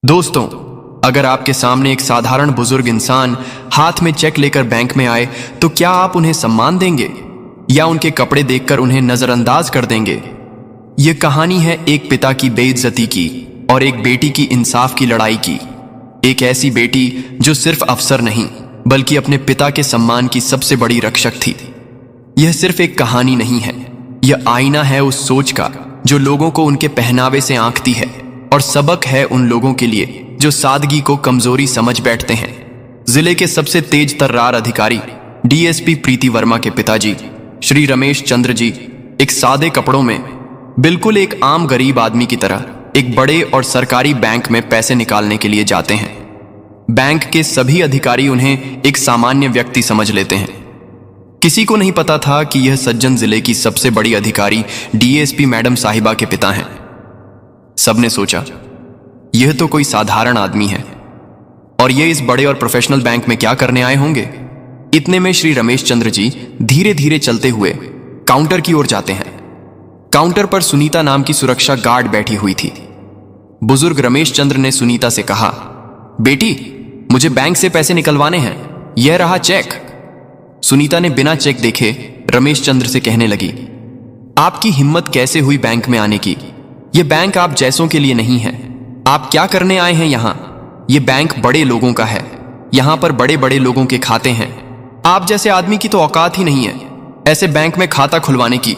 दोस्तों, अगर आपके सामने एक साधारण बुजुर्ग इंसान हाथ में चेक लेकर बैंक में आए तो क्या आप उन्हें सम्मान देंगे या उनके कपड़े देखकर उन्हें नजरअंदाज कर देंगे? यह कहानी है एक पिता की बेइज्जती की और एक बेटी की इंसाफ की लड़ाई की। एक ऐसी बेटी जो सिर्फ अफसर नहीं बल्कि अपने पिता के सम्मान की सबसे बड़ी रक्षक थी। यह सिर्फ एक कहानी नहीं है, यह आईना है उस सोच का जो लोगों को उनके पहनावे से आंकती है, और सबक है उन लोगों के लिए जो सादगी को कमजोरी समझ बैठते हैं। जिले के सबसे तेज तर्रार अधिकारी डीएसपी प्रीति वर्मा के पिताजी श्री रमेश चंद्र जी एक सादे कपड़ों में, बिल्कुल एक आम गरीब आदमी की तरह एक बड़े और सरकारी बैंक में पैसे निकालने के लिए जाते हैं। बैंक के सभी अधिकारी उन्हें एक सामान्य व्यक्ति समझ लेते हैं। किसी को नहीं पता था कि यह सज्जन जिले की सबसे बड़ी अधिकारी डीएसपी मैडम साहिबा के पिता हैं। सबने सोचा यह तो कोई साधारण आदमी है और यह इस बड़े और प्रोफेशनल बैंक में क्या करने आए होंगे। इतने में श्री रमेश चंद्र जी धीरे धीरे चलते हुए काउंटर की ओर जाते हैं। काउंटर पर सुनीता नाम की सुरक्षा गार्ड बैठी हुई थी। बुजुर्ग रमेश चंद्र ने सुनीता से कहा, बेटी, मुझे बैंक से पैसे निकलवाने हैं, यह रहा चेक। सुनीता ने बिना चेक देखे रमेश चंद्र से कहने लगी, आपकी हिम्मत कैसे हुई बैंक में आने की? यह बैंक आप जैसों के लिए नहीं है। आप क्या करने आए हैं यहां? यह बैंक बड़े लोगों का है, यहां पर बड़े बड़े लोगों के खाते हैं। आप जैसे आदमी की तो औकात ही नहीं है ऐसे बैंक में खाता खुलवाने की।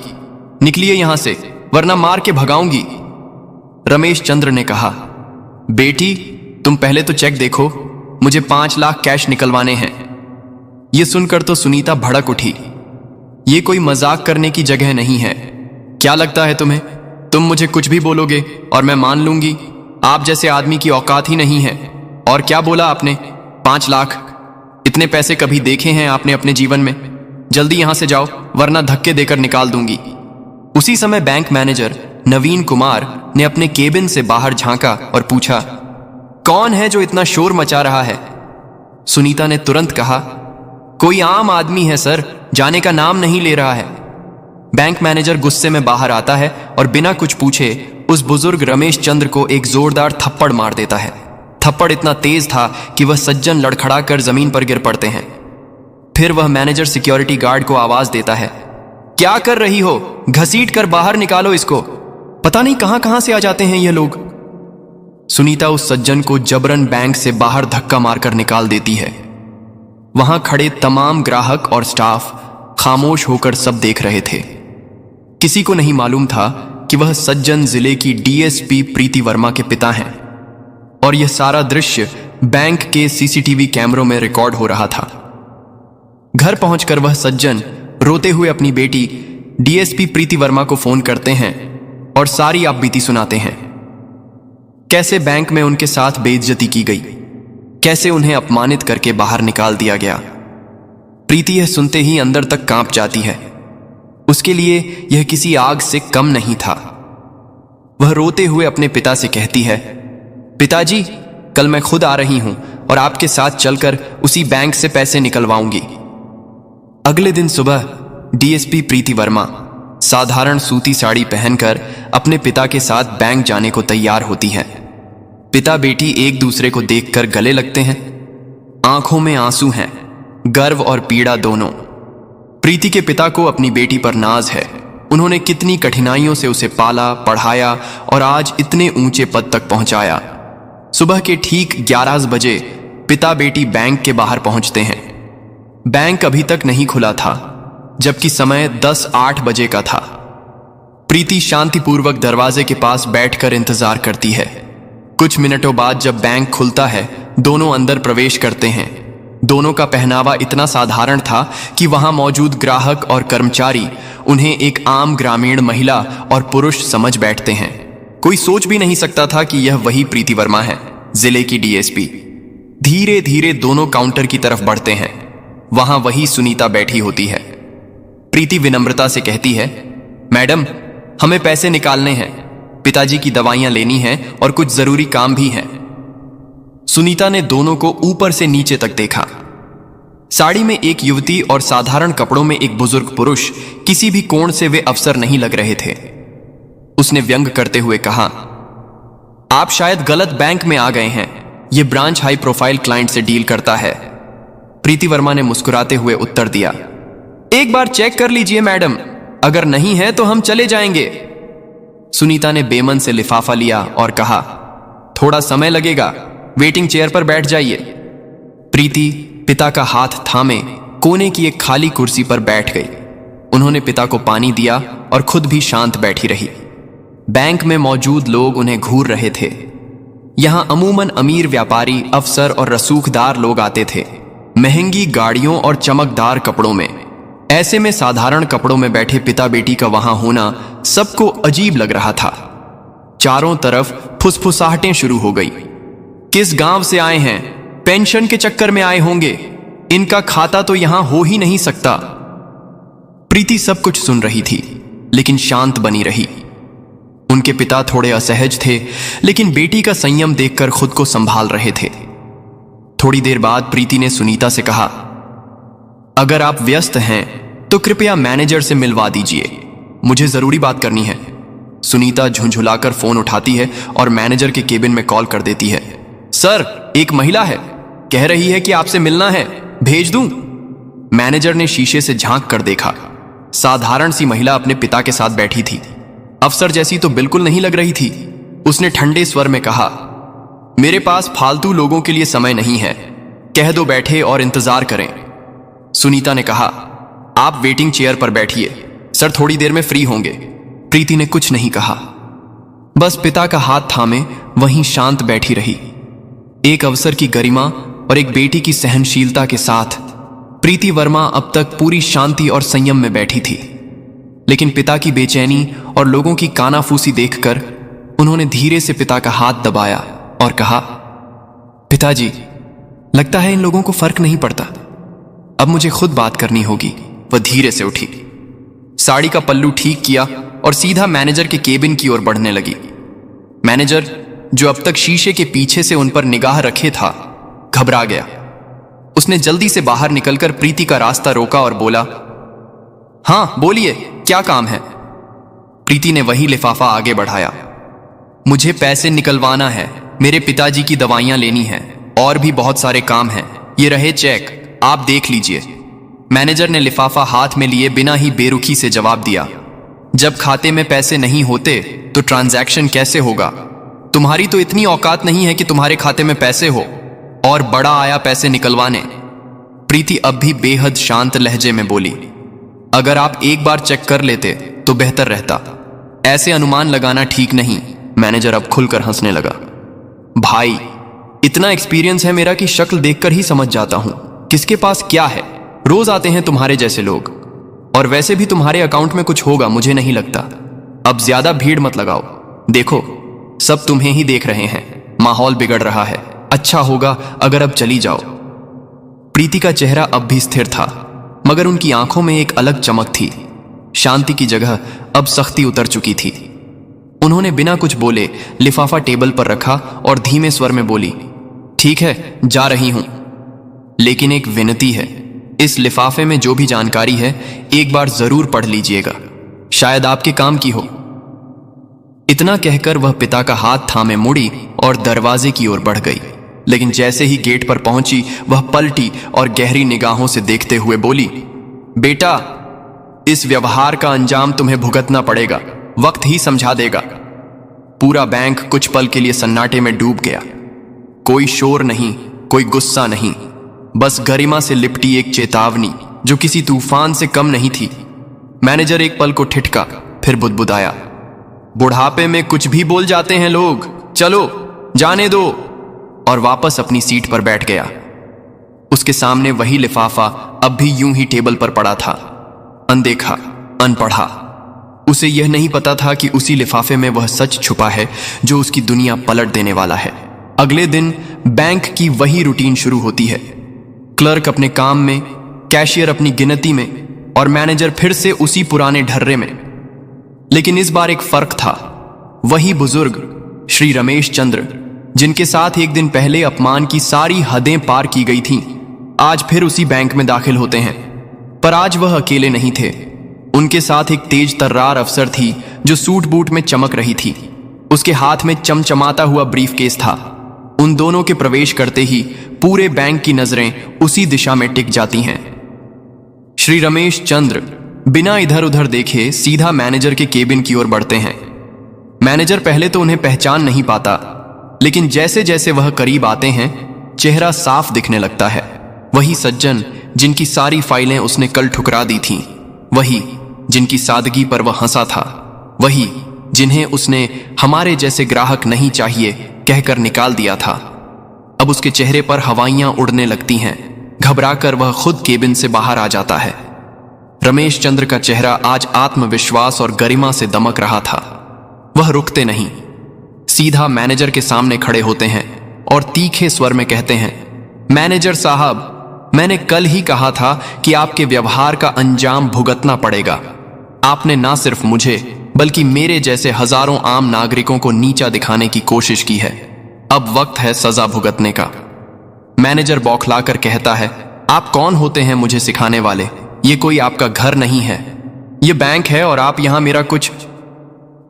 निकलिए यहां से, वरना मार के भगाऊंगी। रमेश चंद्र ने कहा, बेटी, तुम पहले तो चेक देखो, मुझे 5 लाख कैश निकलवाने हैं। यह सुनकर तो सुनीता भड़क उठी। यह कोई मजाक करने की जगह नहीं है। क्या लगता है तुम्हें? तुम मुझे कुछ भी बोलोगे और मैं मान लूंगी? आप जैसे आदमी की औकात ही नहीं है। और क्या बोला आपने? 5 लाख? इतने पैसे कभी देखे हैं आपने अपने जीवन में? जल्दी यहां से जाओ, वरना धक्के देकर निकाल दूंगी। उसी समय बैंक मैनेजर नवीन कुमार ने अपने केबिन से बाहर झांका और पूछा, कौन है जो इतना शोर मचा रहा है? सुनीता ने तुरंत कहा, कोई आम आदमी है सर, जाने का नाम नहीं ले रहा है। बैंक मैनेजर गुस्से में बाहर आता है और बिना कुछ पूछे उस बुजुर्ग रमेश चंद्र को एक जोरदार थप्पड़ मार देता है। थप्पड़ इतना तेज था कि वह सज्जन लड़खड़ा कर जमीन पर गिर पड़ते हैं। फिर वह मैनेजर सिक्योरिटी गार्ड को आवाज देता है, क्या कर रही हो? घसीट कर बाहर निकालो इसको। पता नहीं कहां कहां से आ जाते हैं ये लोग। सुनीता उस सज्जन को जबरन बैंक से बाहर धक्का मारकर निकाल देती है। वहां खड़े तमाम ग्राहक और स्टाफ खामोश होकर सब देख रहे थे। किसी को नहीं मालूम था कि वह सज्जन जिले की डीएसपी प्रीति वर्मा के पिता हैं, और यह सारा दृश्य बैंक के सीसीटीवी कैमरों में रिकॉर्ड हो रहा था। घर पहुंचकर वह सज्जन रोते हुए अपनी बेटी डीएसपी प्रीति वर्मा को फोन करते हैं और सारी आपबीती सुनाते हैं। कैसे बैंक में उनके साथ बेइज्जती की गई, कैसे उन्हें अपमानित करके बाहर निकाल दिया गया। प्रीति यह सुनते ही अंदर तक कांप जाती है। उसके लिए यह किसी आग से कम नहीं था। वह रोते हुए अपने पिता से कहती है, पिताजी, कल मैं खुद आ रही हूं और आपके साथ चलकर उसी बैंक से पैसे निकलवाऊंगी। अगले दिन सुबह डीएसपी प्रीति वर्मा साधारण सूती साड़ी पहनकर अपने पिता के साथ बैंक जाने को तैयार होती है। पिता बेटी एक दूसरे को देखकर गले लगते हैं। आंखों में आंसू हैं, गर्व और पीड़ा दोनों। प्रीति के पिता को अपनी बेटी पर नाज है। उन्होंने कितनी कठिनाइयों से उसे पाला, पढ़ाया और आज इतने ऊंचे पद तक पहुंचाया। सुबह के ठीक 11 बजे पिता बेटी बैंक के बाहर पहुंचते हैं। बैंक अभी तक नहीं खुला था, जबकि समय 10:08 बजे का था। प्रीति शांतिपूर्वक दरवाजे के पास बैठकर इंतजार करती है। कुछ मिनटों बाद जब बैंक खुलता है, दोनों अंदर प्रवेश करते हैं। दोनों का पहनावा इतना साधारण था कि वहां मौजूद ग्राहक और कर्मचारी उन्हें एक आम ग्रामीण महिला और पुरुष समझ बैठते हैं। कोई सोच भी नहीं सकता था कि यह वही प्रीति वर्मा है, जिले की डीएसपी। धीरे धीरे दोनों काउंटर की तरफ बढ़ते हैं। वहां वही सुनीता बैठी होती है। प्रीति विनम्रता से कहती है, मैडम, हमें पैसे निकालने हैं, पिताजी की दवाइयां लेनी हैं और कुछ जरूरी काम भी है। सुनीता ने दोनों को ऊपर से नीचे तक देखा। साड़ी में एक युवती और साधारण कपड़ों में एक बुजुर्ग पुरुष किसी भी कोण से वे अफसर नहीं लग रहे थे। उसने व्यंग करते हुए कहा, आप शायद गलत बैंक में आ गए हैं। ये ब्रांच हाई प्रोफाइल क्लाइंट से डील करता है। प्रीति वर्मा ने मुस्कुराते हुए उत्तर दिया। एक बार चेक कर लीजिए मैडम, अगर नहीं है तो हम चले जाएंगे। सुनीता ने बेमन से लिफाफा लिया और कहा, थोड़ा समय लगेगा, वेटिंग चेयर पर बैठ जाइए। प्रीति पिता का हाथ थामे कोने की एक खाली कुर्सी पर बैठ गई। उन्होंने पिता को पानी दिया और खुद भी शांत बैठी रही। बैंक में मौजूद लोग उन्हें घूर रहे थे। यहां अमूमन अमीर व्यापारी, अफसर और रसूखदार लोग आते थे, महंगी गाड़ियों और चमकदार कपड़ों में। ऐसे में साधारण कपड़ों में बैठे पिता बेटी का वहां होना सबको अजीब लग रहा था। चारों तरफ फुसफुसाहटें शुरू हो गई। किस गांव से आए हैं? पेंशन के चक्कर में आए होंगे। इनका खाता तो यहां हो ही नहीं सकता। प्रीति सब कुछ सुन रही थी, लेकिन शांत बनी रही। उनके पिता थोड़े असहज थे, लेकिन बेटी का संयम देखकर खुद को संभाल रहे थे। थोड़ी देर बाद प्रीति ने सुनीता से कहा, अगर आप व्यस्त हैं तो कृपया मैनेजर से मिलवा दीजिए, मुझे जरूरी बात करनी है। सुनीता झुंझुलाकर फोन उठाती है और मैनेजर के केबिन में कॉल कर देती है। सर, एक महिला है, कह रही है कि आपसे मिलना है, भेज दूं? मैनेजर ने शीशे से झांक कर देखा। साधारण सी महिला अपने पिता के साथ बैठी थी। अफसर जैसी तो बिल्कुल नहीं लग रही थी। उसने ठंडे स्वर में कहा, मेरे पास फालतू लोगों के लिए समय नहीं है, कह दो बैठे और इंतजार करें। सुनीता ने कहा, आप वेटिंग चेयर पर बैठिए, सर थोड़ी देर में फ्री होंगे। प्रीति ने कुछ नहीं कहा, बस पिता का हाथ थामे वहीं शांत बैठी रही। एक अवसर की गरिमा और एक बेटी की सहनशीलता के साथ प्रीति वर्मा अब तक पूरी शांति और संयम में बैठी थी। लेकिन पिता की बेचैनी और लोगों की कानाफूसी देखकर उन्होंने धीरे से पिता का हाथ दबाया और कहा, पिताजी, लगता है इन लोगों को फर्क नहीं पड़ता, अब मुझे खुद बात करनी होगी। वह धीरे से उठी, साड़ी का पल्लू ठीक किया और सीधा मैनेजर के केबिन की ओर बढ़ने लगी। मैनेजर, जो अब तक शीशे के पीछे से उन पर निगाह रखे था, घबरा गया। उसने जल्दी से बाहर निकलकर प्रीति का रास्ता रोका और बोला, हाँ बोलिए, क्या काम है? प्रीति ने वही लिफाफा आगे बढ़ाया। मुझे पैसे निकलवाना है, मेरे पिताजी की दवाइयां लेनी हैं, और भी बहुत सारे काम हैं। ये रहे चेक, आप देख लीजिए। मैनेजर ने लिफाफा हाथ में लिए बिना ही बेरुखी से जवाब दिया, जब खाते में पैसे नहीं होते तो ट्रांजैक्शन कैसे होगा? तुम्हारी तो इतनी औकात नहीं है कि तुम्हारे खाते में पैसे हो, और बड़ा आया पैसे निकलवाने। प्रीति अब भी बेहद शांत लहजे में बोली, अगर आप एक बार चेक कर लेते तो बेहतर रहता, ऐसे अनुमान लगाना ठीक नहीं। मैनेजर अब खुलकर हंसने लगा। भाई, इतना एक्सपीरियंस है मेरा कि शक्ल देखकर ही समझ जाता हूं किसके पास क्या है। रोज आते हैं तुम्हारे जैसे लोग, और वैसे भी तुम्हारे अकाउंट में कुछ होगा, मुझे नहीं लगता। अब ज्यादा भीड़ मत लगाओ, देखो सब तुम्हें ही देख रहे हैं, माहौल बिगड़ रहा है, अच्छा होगा अगर अब चली जाओ। प्रीति का चेहरा अब भी स्थिर था, मगर उनकी आंखों में एक अलग चमक थी। शांति की जगह अब सख्ती उतर चुकी थी। उन्होंने बिना कुछ बोले लिफाफा टेबल पर रखा और धीमे स्वर में बोली, ठीक है, जा रही हूं, लेकिन एक विनती है, इस लिफाफे में जो भी जानकारी है एक बार जरूर पढ़ लीजिएगा, शायद आपके काम की हो। इतना कहकर वह पिता का हाथ थामे मुड़ी और दरवाजे की ओर बढ़ गई। लेकिन जैसे ही गेट पर पहुंची, वह पलटी और गहरी निगाहों से देखते हुए बोली, बेटा, इस व्यवहार का अंजाम तुम्हें भुगतना पड़ेगा, वक्त ही समझा देगा। पूरा बैंक कुछ पल के लिए सन्नाटे में डूब गया। कोई शोर नहीं, कोई गुस्सा नहीं, बस गरिमा से लिपटी एक चेतावनी जो किसी तूफान से कम नहीं थी। मैनेजर एक पल को ठिठका, फिर बुदबुदाया, बुढ़ापे में कुछ भी बोल जाते हैं लोग, चलो जाने दो, और वापस अपनी सीट पर बैठ गया। उसके सामने वही लिफाफा अब भी यूं ही टेबल पर पड़ा था, अनदेखा, अनपढ़ा। उसे यह नहीं पता था कि उसी लिफाफे में वह सच छुपा है जो उसकी दुनिया पलट देने वाला है। अगले दिन बैंक की वही रूटीन शुरू होती है। क्लर्क अपने काम में, कैशियर अपनी गिनती में, और मैनेजर फिर से उसी पुराने ढर्रे में। लेकिन इस बार एक फर्क था। वही बुजुर्ग श्री रमेश चंद्र, जिनके साथ एक दिन पहले अपमान की सारी हदें पार की गई थीं, आज फिर उसी बैंक में दाखिल होते हैं। पर आज वह अकेले नहीं थे। उनके साथ एक तेज तर्रार अफसर थी जो सूट बूट में चमक रही थी। उसके हाथ में चमचमाता हुआ ब्रीफकेस था। उन दोनों के प्रवेश करते ही पूरे बैंक की नजरें उसी दिशा में टिक जाती हैं। श्री रमेश चंद्र बिना इधर उधर देखे सीधा मैनेजर के केबिन की ओर बढ़ते हैं। मैनेजर पहले तो उन्हें पहचान नहीं पाता, लेकिन जैसे जैसे वह करीब आते हैं चेहरा साफ दिखने लगता है। वही सज्जन जिनकी सारी फाइलें उसने कल ठुकरा दी थीं, वही जिनकी सादगी पर वह हंसा था, वही जिन्हें उसने हमारे जैसे ग्राहक नहीं चाहिए कहकर निकाल दिया था। अब उसके चेहरे पर हवाइयां उड़ने लगती हैं। घबराकर वह खुद केबिन से बाहर आ जाता है। रमेश चंद्र का चेहरा आज आत्मविश्वास और गरिमा से दमक रहा था। वह रुकते नहीं, सीधा मैनेजर के सामने खड़े होते हैं और तीखे स्वर में कहते हैं, मैनेजर साहब, मैंने कल ही कहा था कि आपके व्यवहार का अंजाम भुगतना पड़ेगा। आपने ना सिर्फ मुझे बल्कि मेरे जैसे हजारों आम नागरिकों को नीचा दिखाने की कोशिश की है। अब वक्त है सजा भुगतने का। मैनेजर बौखलाकर कहता है, आप कौन होते हैं मुझे सिखाने वाले? ये कोई आपका घर नहीं है, ये बैंक है और आप यहां मेरा कुछ।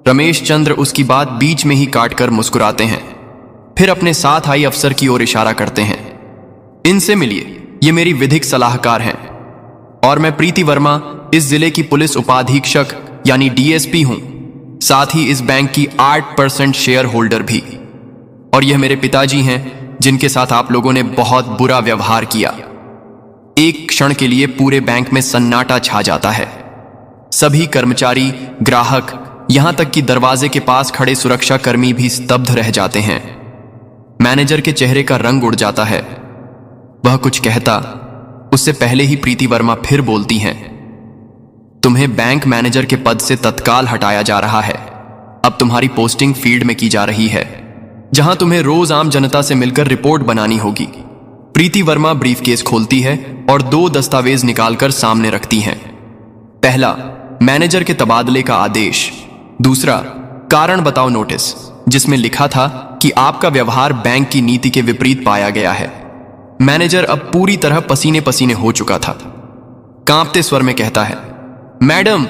रमेश चंद्र उसकी बात बीच में ही काटकर मुस्कुराते हैं, फिर अपने साथ आई अफसर की ओर इशारा करते हैं, इनसे मिलिए, ये मेरी विधिक सलाहकार हैं और मैं प्रीति वर्मा इस जिले की पुलिस उपाधीक्षक यानी डीएसपी हूं, साथ ही इस बैंक की 8% शेयर होल्डर भी। और यह मेरे पिताजी हैं जिनके साथ आप लोगों ने बहुत बुरा व्यवहार किया। एक क्षण के लिए पूरे बैंक में सन्नाटा छा जाता है। सभी कर्मचारी, ग्राहक, यहां तक कि दरवाजे के पास खड़े सुरक्षा कर्मी भी स्तब्ध रह जाते हैं। मैनेजर के चेहरे का रंग उड़ जाता है। वह कुछ कहता, उससे पहले ही प्रीति वर्मा फिर बोलती हैं, तुम्हें बैंक मैनेजर के पद से तत्काल हटाया जा रहा है। अब तुम्हारी पोस्टिंग फील्ड में की जा रही है, जहां तुम्हें रोज आम जनता से मिलकर रिपोर्ट बनानी होगी। प्रीति वर्मा ब्रीफकेस खोलती है और 2 दस्तावेज निकालकर सामने रखती हैं। पहला, मैनेजर के तबादले का आदेश। दूसरा, कारण बताओ नोटिस, जिसमें लिखा था कि आपका व्यवहार बैंक की नीति के विपरीत पाया गया है। मैनेजर अब पूरी तरह पसीने पसीने हो चुका था। कांपते स्वर में कहता है, मैडम,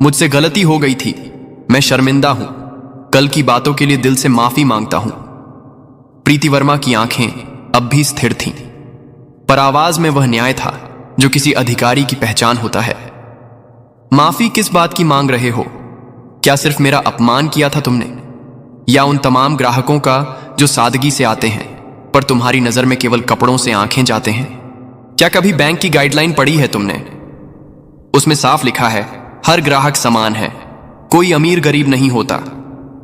मुझसे गलती हो गई थी, मैं शर्मिंदा हूं। कल की बातों के लिए दिल से माफी मांगता हूं। प्रीति वर्मा की आंखें अब भी स्थिर थीं, पर आवाज में वह न्याय था जो किसी अधिकारी की पहचान होता है। माफी किस बात की मांग रहे हो? क्या सिर्फ मेरा अपमान किया था तुमने, या उन तमाम ग्राहकों का जो सादगी से आते हैं पर तुम्हारी नजर में केवल कपड़ों से आंखें जाते हैं? क्या कभी बैंक की गाइडलाइन पढ़ी है तुमने? उसमें साफ लिखा है, हर ग्राहक समान है, कोई अमीर गरीब नहीं होता,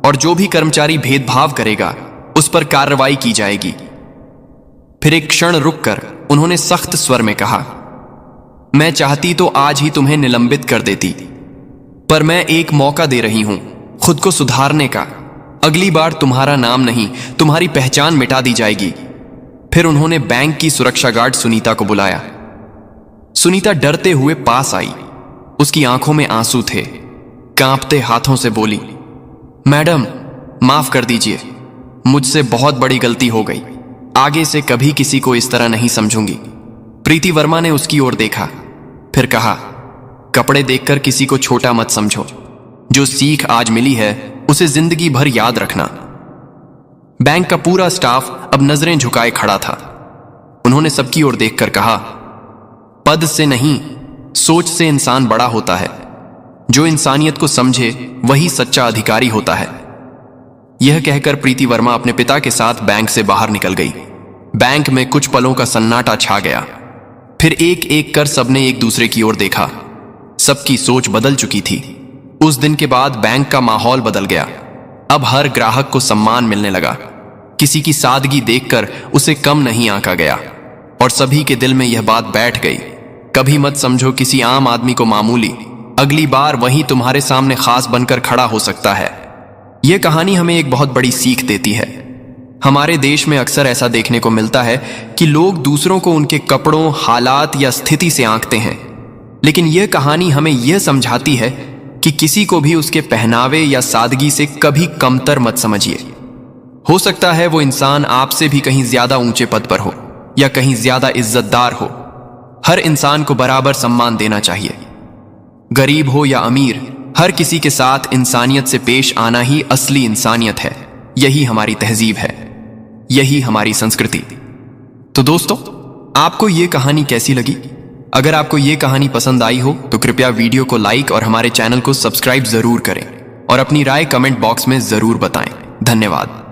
और जो भी कर्मचारी भेदभाव करेगा उस पर कार्रवाई की जाएगी। फिर एक क्षण रुककर उन्होंने सख्त स्वर में कहा, मैं चाहती तो आज ही तुम्हें निलंबित कर देती, पर मैं एक मौका दे रही हूं खुद को सुधारने का। अगली बार तुम्हारा नाम नहीं, तुम्हारी पहचान मिटा दी जाएगी। फिर उन्होंने बैंक की सुरक्षा गार्ड सुनीता को बुलाया। सुनीता डरते हुए पास आई। उसकी आंखों में आंसू थे। कांपते हाथों से बोली, मैडम, माफ कर दीजिए, मुझसे बहुत बड़ी गलती हो गई। आगे से कभी किसी को इस तरह नहीं समझूंगी। प्रीति वर्मा ने उसकी ओर देखा, फिर कहा, कपड़े देखकर किसी को छोटा मत समझो। जो सीख आज मिली है उसे जिंदगी भर याद रखना। बैंक का पूरा स्टाफ अब नजरें झुकाए खड़ा था। उन्होंने सबकी ओर देखकर कहा, पद से नहीं, सोच से इंसान बड़ा होता है। जो इंसानियत को समझे वही सच्चा अधिकारी होता है। यह कहकर प्रीति वर्मा अपने पिता के साथ बैंक से बाहर निकल गई। बैंक में कुछ पलों का सन्नाटा छा गया। फिर एक एक कर सबने एक दूसरे की ओर देखा। सबकी सोच बदल चुकी थी। उस दिन के बाद बैंक का माहौल बदल गया। अब हर ग्राहक को सम्मान मिलने लगा। किसी की सादगी देखकर उसे कम नहीं आंका गया और सभी के दिल में यह बात बैठ गई, कभी मत समझो किसी आम आदमी को मामूली, अगली बार वही तुम्हारे सामने खास बनकर खड़ा हो सकता है। यह कहानी हमें एक बहुत बड़ी सीख देती है। हमारे देश में अक्सर ऐसा देखने को मिलता है कि लोग दूसरों को उनके कपड़ों, हालात या स्थिति से आंकते हैं, लेकिन यह कहानी हमें यह समझाती है कि किसी को भी उसके पहनावे या सादगी से कभी कमतर मत समझिए। हो सकता है वो इंसान आपसे भी कहीं ज्यादा ऊंचे पद पर हो या कहीं ज्यादा इज्जतदार हो। हर इंसान को बराबर सम्मान देना चाहिए। गरीब हो या अमीर, हर किसी के साथ इंसानियत से पेश आना ही असली इंसानियत है। यही हमारी तहजीब है, यही हमारी संस्कृति। तो दोस्तों, आपको ये कहानी कैसी लगी? अगर आपको ये कहानी पसंद आई हो तो कृपया वीडियो को लाइक और हमारे चैनल को सब्सक्राइब जरूर करें और अपनी राय कमेंट बॉक्स में जरूर बताएं। धन्यवाद।